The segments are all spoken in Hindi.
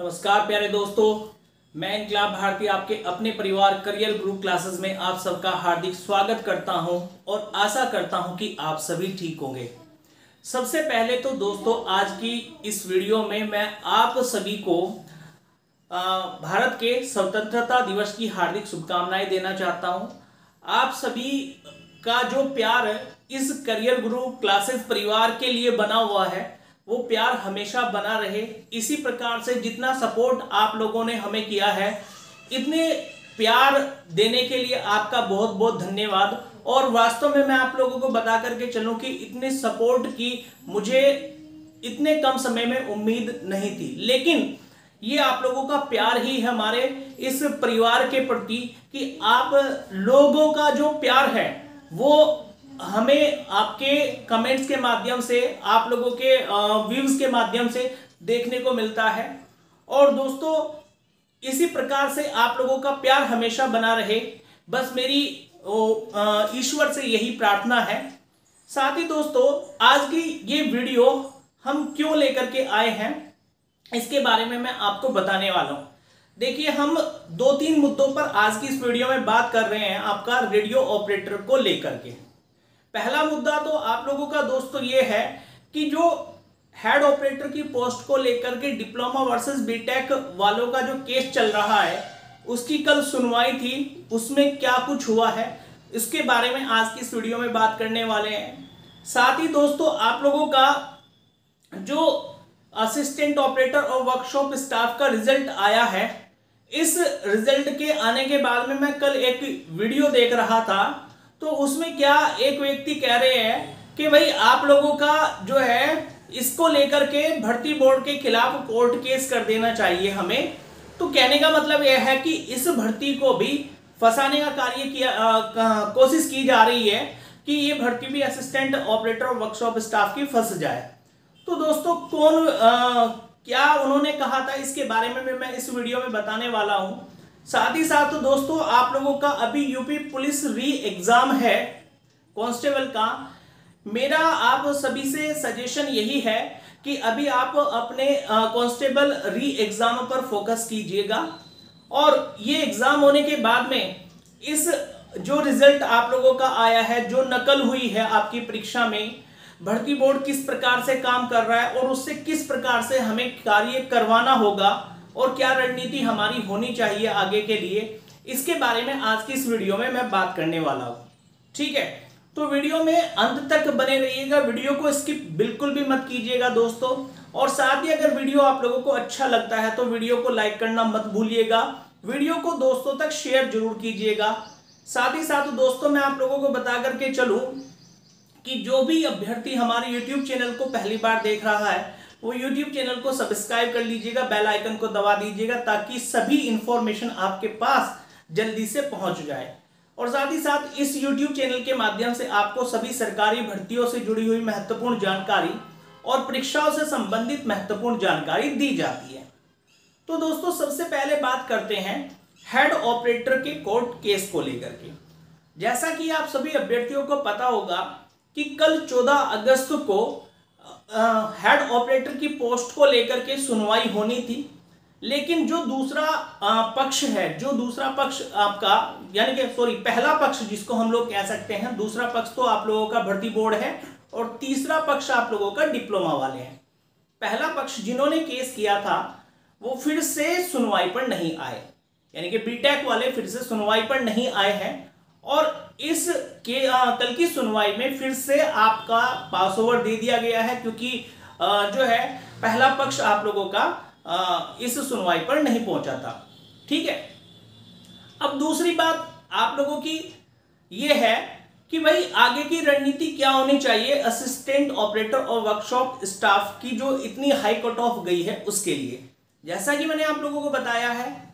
नमस्कार प्यारे दोस्तों, मैं इनकलाब भारती आपके अपने परिवार करियर ग्रुप क्लासेस में आप सबका हार्दिक स्वागत करता हूं और आशा करता हूं कि आप सभी ठीक होंगे। सबसे पहले तो दोस्तों, आज की इस वीडियो में मैं आप सभी को भारत के स्वतंत्रता दिवस की हार्दिक शुभकामनाएं देना चाहता हूं। आप सभी का जो प्यार इस करियर ग्रुप क्लासेस परिवार के लिए बना हुआ है, वो प्यार हमेशा बना रहे। इसी प्रकार से जितना सपोर्ट आप लोगों ने हमें किया है, इतने प्यार देने के लिए आपका बहुत बहुत धन्यवाद। और वास्तव में मैं आप लोगों को बता करके चलूं कि इतने सपोर्ट की मुझे इतने कम समय में उम्मीद नहीं थी, लेकिन ये आप लोगों का प्यार ही हमारे इस परिवार के प्रति, कि आप लोगों का जो प्यार है वो हमें आपके कमेंट्स के माध्यम से, आप लोगों के व्यूज के माध्यम से देखने को मिलता है। और दोस्तों, इसी प्रकार से आप लोगों का प्यार हमेशा बना रहे, बस मेरी ईश्वर से यही प्रार्थना है। साथ ही दोस्तों, आज की ये वीडियो हम क्यों लेकर के आए हैं, इसके बारे में मैं आपको बताने वाला हूं। देखिए, हम 2-3 मुद्दों पर आज की इस वीडियो में बात कर रहे हैं आपका रेडियो ऑपरेटर को लेकर के। पहला मुद्दा तो आप लोगों का दोस्तों ये है कि जो हेड ऑपरेटर की पोस्ट को लेकर के डिप्लोमा वर्सेस बीटेक वालों का जो केस चल रहा है, उसकी कल सुनवाई थी, उसमें क्या कुछ हुआ है, इसके बारे में आज की इस वीडियो में बात करने वाले हैं। साथ ही दोस्तों, आप लोगों का जो असिस्टेंट ऑपरेटर और वर्कशॉप स्टाफ का रिजल्ट आया है, इस रिजल्ट के आने के बाद में मैं कल एक वीडियो देख रहा था, तो उसमें क्या एक व्यक्ति कह रहे हैं कि भाई आप लोगों का जो है इसको लेकर के भर्ती बोर्ड के खिलाफ कोर्ट केस कर देना चाहिए हमें। तो कहने का मतलब यह है कि इस भर्ती को भी फंसाने का कार्य किया कोशिश की जा रही है कि ये भर्ती भी असिस्टेंट ऑपरेटर और वर्कशॉप स्टाफ की फंस जाए। तो दोस्तों, कौन क्या उन्होंने कहा था, इसके बारे में मैं इस वीडियो में बताने वाला हूं। साथ ही साथ दोस्तों, आप लोगों का अभी यूपी पुलिस री एग्जाम है कांस्टेबल का। मेरा आप सभी से सजेशन यही है कि अभी आप अपने कांस्टेबल री एग्जाम पर फोकस कीजिएगा, और ये एग्जाम होने के बाद में इस जो रिजल्ट आप लोगों का आया है, जो नकल हुई है आपकी परीक्षा में, भर्ती बोर्ड किस प्रकार से काम कर रहा है और उससे किस प्रकार से हमें कार्य करवाना होगा और क्या रणनीति हमारी होनी चाहिए आगे के लिए, इसके बारे में आज की इस वीडियो में मैं बात करने वाला हूं। ठीक है, तो वीडियो में अंत तक बने रहिएगा, वीडियो को स्किप बिल्कुल भी मत कीजिएगा दोस्तों। और साथ ही अगर वीडियो आप लोगों को अच्छा लगता है तो वीडियो को लाइक करना मत भूलिएगा, वीडियो को दोस्तों तक शेयर जरूर कीजिएगा। साथ ही साथ दोस्तों, मैं आप लोगों को बता करके चलूं कि जो भी अभ्यर्थी हमारे यूट्यूब चैनल को पहली बार देख रहा है, वो YouTube चैनल को सब्सक्राइब कर लीजिएगा, बेल आइकन को दबा दीजिएगा, ताकि सभी इंफॉर्मेशन आपके पास जल्दी से पहुंच जाए। और साथ ही साथ इस YouTube चैनल के माध्यम से आपको सभी सरकारी भर्तियों से जुड़ी हुई महत्वपूर्ण जानकारी और परीक्षाओं से संबंधित महत्वपूर्ण जानकारी दी जाती है। तो दोस्तों, सबसे पहले बात करते हैं हेड ऑपरेटर के कोर्ट केस को लेकर के। जैसा कि आप सभी अभ्यर्थियों को पता होगा कि कल 14 अगस्त को हेड ऑपरेटर की पोस्ट को लेकर के सुनवाई होनी थी, लेकिन जो दूसरा पक्ष है, जो दूसरा पक्ष आपका, यानी कि पहला पक्ष जिसको हम लोग कह सकते हैं, दूसरा पक्ष तो आप लोगों का भर्ती बोर्ड है और तीसरा पक्ष आप लोगों का डिप्लोमा वाले हैं। पहला पक्ष जिन्होंने केस किया था वो फिर से सुनवाई पर नहीं आए, यानी कि बीटेक वाले फिर से सुनवाई पर नहीं आए हैं, और इस के कल की सुनवाई में फिर से आपका पास ओवर दे दिया गया है, क्योंकि जो है पहला पक्ष आप लोगों का इस सुनवाई पर नहीं पहुंचा था। ठीक है, अब दूसरी बात आप लोगों की ये है कि भाई आगे की रणनीति क्या होनी चाहिए असिस्टेंट ऑपरेटर और वर्कशॉप स्टाफ की, जो इतनी हाई कट ऑफ गई है उसके लिए। जैसा कि मैंने आप लोगों को बताया है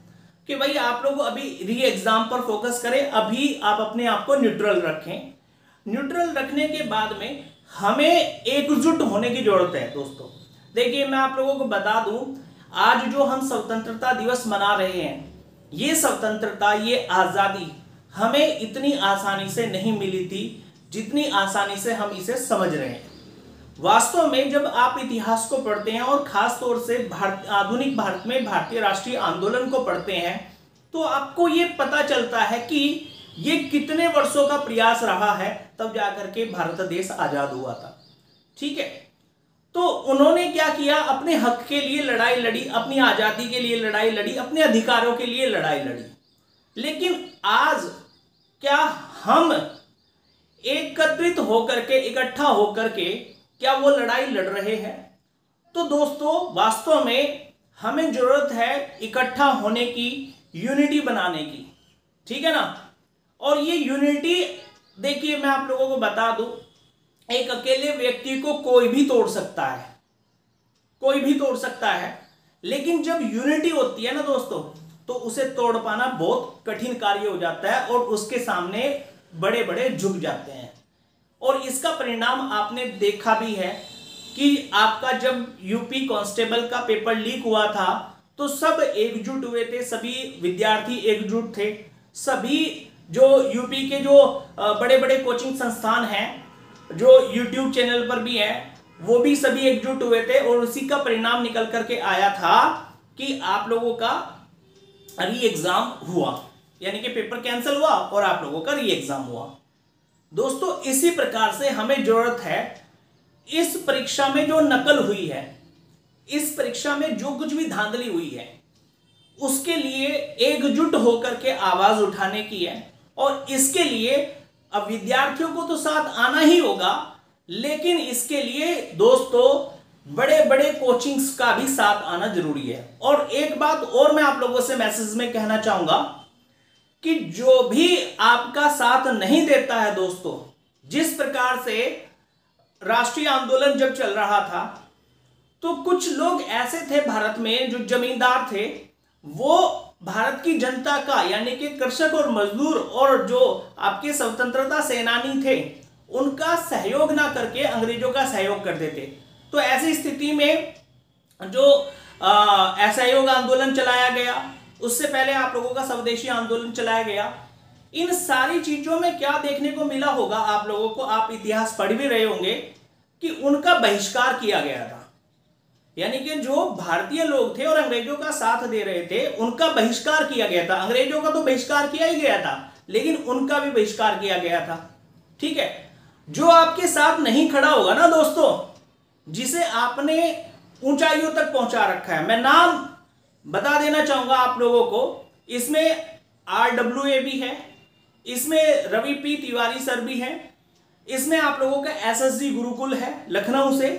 कि भाई आप लोग अभी री एग्जाम पर फोकस करें, अभी आप अपने आप को न्यूट्रल रखें। न्यूट्रल रखने के बाद में हमें एकजुट होने की जरूरत है दोस्तों। देखिए, मैं आप लोगों को बता दूं, आज जो हम स्वतंत्रता दिवस मना रहे हैं, ये स्वतंत्रता, ये आजादी हमें इतनी आसानी से नहीं मिली थी जितनी आसानी से हम इसे समझ रहे हैं। वास्तव में जब आप इतिहास को पढ़ते हैं और खास तौर से आधुनिक भारत में भारतीय राष्ट्रीय आंदोलन को पढ़ते हैं, तो आपको ये पता चलता है कि ये कितने वर्षों का प्रयास रहा है, तब जाकर के भारत देश आजाद हुआ था। ठीक है, तो उन्होंने क्या किया, अपने हक के लिए लड़ाई लड़ी, अपनी आजादी के लिए लड़ाई लड़ी, अपने अधिकारों के लिए लड़ाई लड़ी। लेकिन आज क्या हम एकत्रित होकर के, इकट्ठा होकर के क्या वो लड़ाई लड़ रहे हैं? तो दोस्तों वास्तव में हमें जरूरत है इकट्ठा होने की, यूनिटी बनाने की। ठीक है ना। और ये यूनिटी देखिए, मैं आप लोगों को बता दूं, एक अकेले व्यक्ति को कोई भी तोड़ सकता है, कोई भी तोड़ सकता है, लेकिन जब यूनिटी होती है ना दोस्तों, तो उसे तोड़ पाना बहुत कठिन कार्य हो जाता है और उसके सामने बड़े बड़े झुक जाते हैं। और इसका परिणाम आपने देखा भी है कि आपका जब यूपी कांस्टेबल का पेपर लीक हुआ था, तो सब एकजुट हुए थे, सभी विद्यार्थी एकजुट थे, सभी जो यूपी के जो बड़े बड़े कोचिंग संस्थान हैं, जो यूट्यूब चैनल पर भी हैं, वो भी सभी एकजुट हुए थे। और उसी का परिणाम निकल करके आया था कि आप लोगों का री एग्जाम हुआ, यानी कि पेपर कैंसिल हुआ और आप लोगों का री एग्जाम हुआ। दोस्तों इसी प्रकार से हमें जरूरत है, इस परीक्षा में जो नकल हुई है, इस परीक्षा में जो कुछ भी धांधली हुई है, उसके लिए एकजुट होकर के आवाज उठाने की है। और इसके लिए अब विद्यार्थियों को तो साथ आना ही होगा, लेकिन इसके लिए दोस्तों बड़े बड़े कोचिंग्स का भी साथ आना जरूरी है। और एक बात और मैं आप लोगों से मैसेज में कहना चाहूंगा कि जो भी आपका साथ नहीं देता है दोस्तों, जिस प्रकार से राष्ट्रीय आंदोलन जब चल रहा था, तो कुछ लोग ऐसे थे भारत में जो जमींदार थे, वो भारत की जनता का, यानी कि कृषक और मजदूर और जो आपके स्वतंत्रता सेनानी थे, उनका सहयोग ना करके अंग्रेजों का सहयोग करते थे। तो ऐसी स्थिति में जो असहयोग आंदोलन चलाया गया, उससे पहले आप लोगों का स्वदेशी आंदोलन चलाया गया, इन सारी चीजों में क्या देखने को मिला होगा आप लोगों को, आप इतिहास पढ़ भी रहे होंगे कि उनका बहिष्कार किया गया था। यानी कि जो भारतीय लोग थे और अंग्रेजों का साथ दे रहे थे, उनका बहिष्कार किया गया था। अंग्रेजों का तो बहिष्कार किया ही गया था, लेकिन उनका भी बहिष्कार किया गया था। ठीक है, जो आपके साथ नहीं खड़ा होगा ना दोस्तों, जिसे आपने ऊंचाइयों तक पहुंचा रखा है, मैं नाम बता देना चाहूंगा आप लोगों को, इसमें RWA भी है, इसमें रवि पी तिवारी सर भी हैं, इसमें आप लोगों का SSG गुरुकुल है लखनऊ से,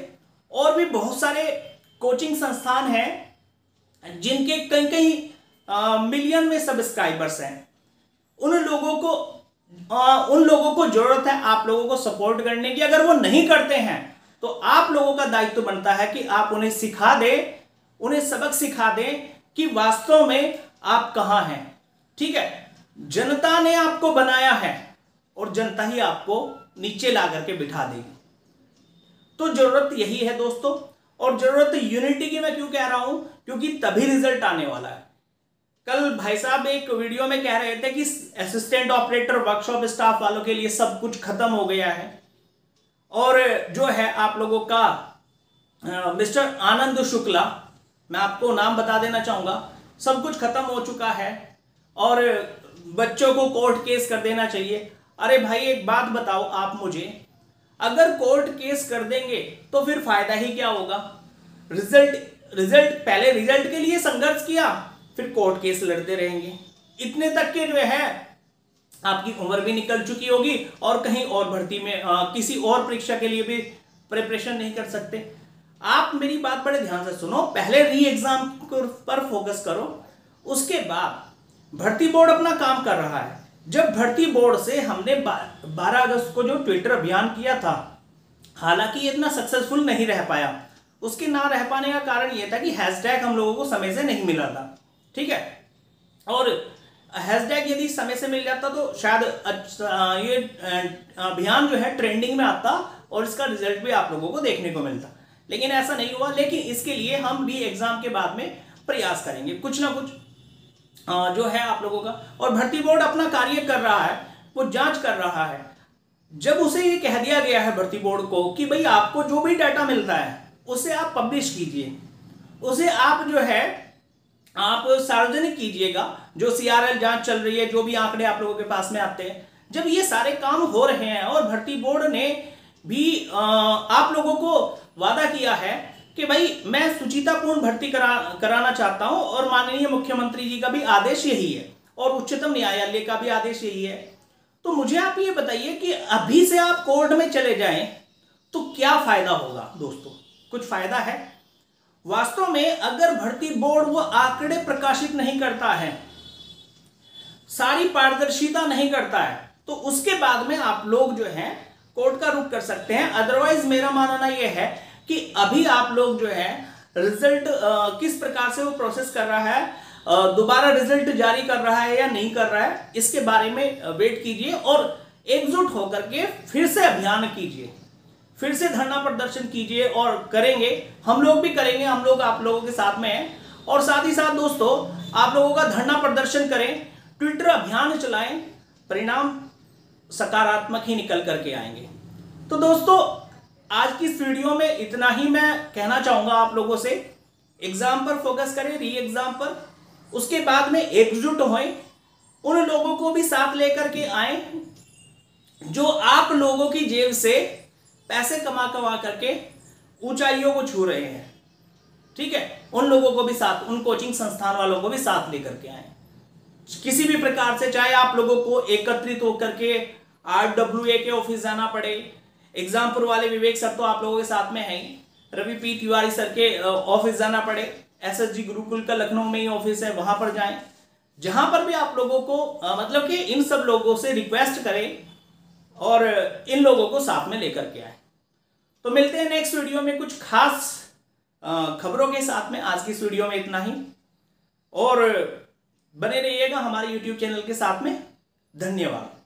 और भी बहुत सारे कोचिंग संस्थान हैं जिनके कई कई मिलियन में सब्सक्राइबर्स हैं। उन लोगों को जरूरत है आप लोगों को सपोर्ट करने की। अगर वो नहीं करते हैं तो आप लोगों का दायित्व बनता है कि आप उन्हें सिखा दें, उन्हें सबक सिखा दें कि वास्तव में आप कहां हैं। ठीक है, जनता ने आपको बनाया है और जनता ही आपको नीचे ला करके बिठा देगी। तो जरूरत यही है दोस्तों, और जरूरत यूनिटी की मैं क्यों कह रहा हूं, क्योंकि तभी रिजल्ट आने वाला है। कल भाई साहब एक वीडियो में कह रहे थे कि असिस्टेंट ऑपरेटर वर्कशॉप स्टाफ वालों के लिए सब कुछ खत्म हो गया है, और जो है आप लोगों का मिस्टर आनंद शुक्ला, मैं आपको नाम बता देना चाहूंगा, सब कुछ खत्म हो चुका है और बच्चों को कोर्ट केस कर देना चाहिए। अरे भाई एक बात बताओ आप मुझे, अगर कोर्ट केस कर देंगे तो फिर फायदा ही क्या होगा? रिजल्ट पहले रिजल्ट के लिए संघर्ष किया, फिर कोर्ट केस लड़ते रहेंगे, इतने तक के जो है आपकी उम्र भी निकल चुकी होगी और कहीं और भर्ती में किसी और परीक्षा के लिए भी प्रिपरेशन नहीं कर सकते। आप मेरी बात बड़े ध्यान से सुनो, पहले री एग्जाम पर फोकस करो, उसके बाद भर्ती बोर्ड अपना काम कर रहा है। जब भर्ती बोर्ड से हमने 12 अगस्त को जो ट्विटर अभियान किया था, हालांकि ये इतना सक्सेसफुल नहीं रह पाया। उसके ना रह पाने का कारण ये था कि हैशटैग हम लोगों को समय से नहीं मिला था। ठीक है, और हैशटैग यदि समय से मिल जाता तो शायद ये अभियान जो है ट्रेंडिंग में आता और इसका रिजल्ट भी आप लोगों को देखने को मिलता, लेकिन ऐसा नहीं हुआ। लेकिन इसके लिए हम भी एग्जाम के बाद में प्रयास करेंगे, कुछ ना कुछ जो है आप लोगों का। और भर्ती बोर्ड अपना कार्य कर रहा है, वो जांच कर रहा है। जब उसे ये कह दिया गया है भर्ती बोर्ड को कि भाई आपको जो भी डाटा मिलता है उसे आप पब्लिश कीजिए, उसे आप जो है आप सार्वजनिक कीजिएगा, जो सीआरएल जांच चल रही है, जो भी आंकड़े आप लोगों के पास में आते हैं, जब ये सारे काम हो रहे हैं और भर्ती बोर्ड ने भी आप लोगों को वादा किया है कि भाई मैं सुचितापूर्ण भर्ती कराना चाहता हूं और माननीय मुख्यमंत्री जी का भी आदेश यही है और उच्चतम न्यायालय का भी आदेश यही है, तो मुझे आप ये बताइए कि अभी से आप कोर्ट में चले जाएं तो क्या फायदा होगा। दोस्तों, कुछ फायदा है? वास्तव में अगर भर्ती बोर्ड वो आंकड़े प्रकाशित नहीं करता है, सारी पारदर्शिता नहीं करता है, तो उसके बाद में आप लोग जो है कोर्ट का रुख कर सकते हैं। अदरवाइज मेरा मानना यह है कि अभी आप लोग जो है रिजल्ट किस प्रकार से वो प्रोसेस कर रहा है, दोबारा रिजल्ट जारी कर रहा है या नहीं कर रहा है, इसके बारे में वेट कीजिए और एकजुट होकर के फिर से अभियान कीजिए, फिर से धरना प्रदर्शन कीजिए और करेंगे, हम लोग भी करेंगे, हम लोग आप लोगों के साथ में हैं। और साथ ही साथ दोस्तों, आप लोगों का धरना प्रदर्शन करें, ट्विटर अभियान चलाएं, परिणाम सकारात्मक ही निकल करके आएंगे। तो दोस्तों, आज की इस वीडियो में इतना ही मैं कहना चाहूंगा आप लोगों से। एग्जाम पर फोकस करें, री एग्जाम पर, उसके बाद में एकजुट होएं, उन लोगों को भी साथ लेकर के आए जो आप लोगों की जेब से पैसे कमा करके ऊंचाइयों को छू रहे हैं। ठीक है, उन लोगों को भी साथ, उन कोचिंग संस्थान वालों को भी साथ लेकर के आए किसी भी प्रकार से, चाहे आप लोगों को एकत्रित होकर के RWA के ऑफिस जाना पड़े। एग्जामपुर वाले विवेक सर तो आप लोगों के साथ में हैं, रवि पी तिवारी सर के ऑफिस जाना पड़े, SSG गुरुकुल का लखनऊ में ही ऑफिस है, वहां पर जाएं। जहां पर भी आप लोगों को मतलब कि इन सब लोगों से रिक्वेस्ट करें और इन लोगों को साथ में लेकर के आए। तो मिलते हैं नेक्स्ट वीडियो में कुछ खास खबरों के साथ में। आज की इस वीडियो में इतना ही, और बने रहिएगा हमारे YouTube चैनल के साथ में। धन्यवाद।